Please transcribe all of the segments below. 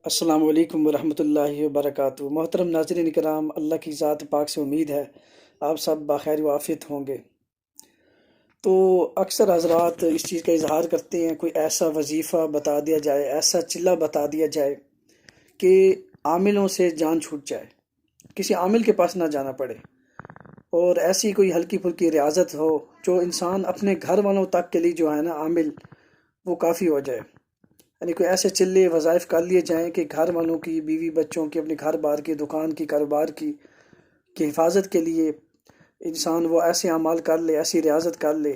السلام علیکم ورحمۃ اللہ وبرکاتہ۔ محترم ناظرین کرام، اللہ کی ذات پاک سے امید ہے آپ سب بخیر و عافیت ہوں گے۔ تو اکثر حضرات اس چیز کا اظہار کرتے ہیں، کوئی ایسا وظیفہ بتا دیا جائے، ایسا چلہ بتا دیا جائے کہ عاملوں سے جان چھوٹ جائے، کسی عامل کے پاس نہ جانا پڑے، اور ایسی کوئی ہلکی پھلکی ریاضت ہو جو انسان اپنے گھر والوں تک کے لیے جو ہے نا عامل، وہ کافی ہو جائے۔ یعنی کوئی ایسے چلے وظائف کر لیے جائیں کہ گھر والوں کی، بیوی بچوں کی، اپنے گھر بار کی، دکان کی، کاروبار کی حفاظت کے لیے انسان وہ ایسے اعمال کر لے، ایسی ریاضت کر لے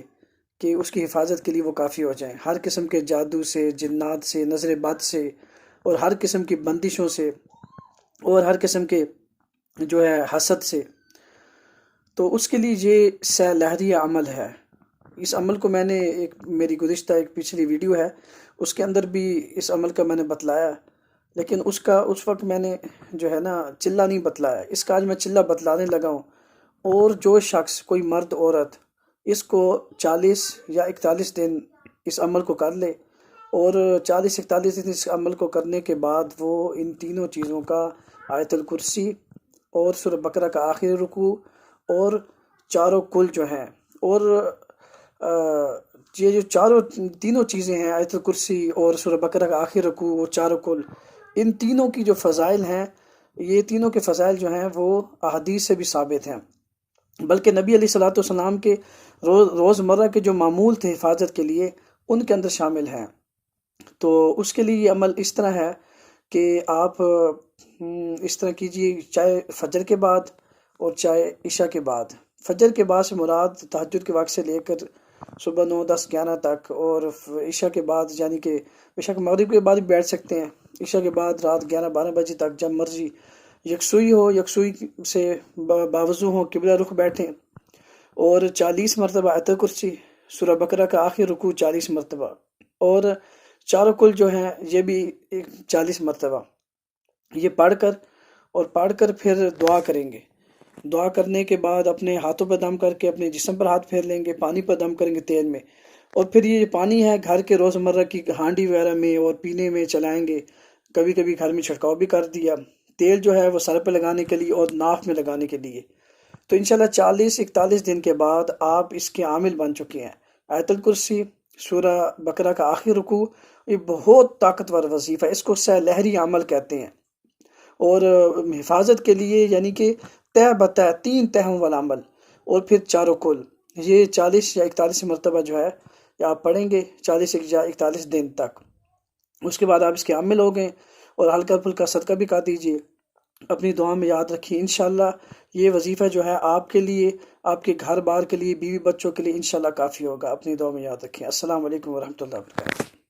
کہ اس کی حفاظت کے لیے وہ کافی ہو جائیں، ہر قسم کے جادو سے، جنات سے، نظر بد سے، اور ہر قسم کی بندشوں سے، اور ہر قسم کے جو ہے حسد سے۔ تو اس کے لیے یہ سہ لہری عمل ہے۔ اس عمل کو میں نے میری گزشتہ ایک پچھلی ویڈیو ہے، اس کے اندر بھی اس عمل کا میں نے بتلایا، لیکن اس وقت میں نے جو ہے نا چلہ نہیں بتلایا۔ اس کا آج میں چلہ بتلانے لگا ہوں، اور جو شخص، کوئی مرد عورت، اس کو 40 یا 41 دن اس عمل کو کر لے، اور 40-41 دن اس عمل کو کرنے کے بعد وہ ان تینوں چیزوں کا، آیت الکرسی اور سورہ بقرہ کا آخری رکوع اور چاروں کل جو ہیں، اور یہ جو تینوں چیزیں ہیں، آیت الکرسی اور سورہ بقرہ کا آخری رکوع اور چاروں کل، ان تینوں کی جو فضائل ہیں، یہ تینوں کے فضائل جو ہیں وہ احادیث سے بھی ثابت ہیں، بلکہ نبی علیہ الصلوۃ والسلام کے روزمرہ کے جو معمول تھے حفاظت کے لیے، ان کے اندر شامل ہیں۔ تو اس کے لیے یہ عمل اس طرح ہے کہ آپ اس طرح کیجئے، چاہے فجر کے بعد اور چاہے عشاء کے بعد۔ فجر کے بعد سے مراد تہجد کے وقت سے لے کر صبح 9، 10، 11 تک، اور عشاء کے بعد یعنی کہ عشاء کے مغرب کے بعد بھی بیٹھ سکتے ہیں، عشاء کے بعد رات 11، 12 بجے تک جب مرضی، یکسوئی ہو، یکسوئی سے باوضو ہو، قبلہ رخ بیٹھیں، اور 40 مرتبہ آیت الکرسی، سورہ بقرہ کا آخری رکوع 40 مرتبہ، اور چاروں کل جو ہیں یہ بھی 40 مرتبہ، یہ پڑھ کر پھر دعا کریں گے۔ دعا کرنے کے بعد اپنے ہاتھوں پہ دم کر کے اپنے جسم پر ہاتھ پھیر لیں گے، پانی پر دم کریں گے تیل میں، اور پھر یہ پانی ہے گھر کے روزمرہ کی ہانڈی وغیرہ میں اور پینے میں چلائیں گے۔ کبھی کبھی گھر میں چھڑکاؤ بھی کر دیا۔ تیل جو ہے وہ سر پہ لگانے کے لیے اور ناک میں لگانے کے لیے۔ تو انشاءاللہ 40-41 دن کے بعد آپ اس کے عامل بن چکے ہیں۔ آیت الکرسی، سورہ بقرہ کا آخری رکوع، یہ بہت طاقتور وظیفہ ہے، اس کو سہ لہری عمل کہتے ہیں، اور حفاظت کے لیے یعنی کہ تہ بتہ 3 تہوں والا عمل، اور پھر چاروں کل، یہ 40 یا 41 مرتبہ جو ہے یہ آپ پڑھیں گے 40 یا 41 دن تک۔ اس کے بعد آپ اس کے عامل ہو گئے، اور ہلکا پھلکا صدقہ بھی کر دیجئے۔ اپنی دعا میں یاد رکھیے، انشاءاللہ یہ وظیفہ جو ہے آپ کے لیے، آپ کے گھر بار کے لیے، بیوی بچوں کے لیے انشاءاللہ کافی ہوگا۔ اپنی دعا میں یاد رکھیں۔ السلام علیکم ورحمۃ اللہ وبرکاتہ۔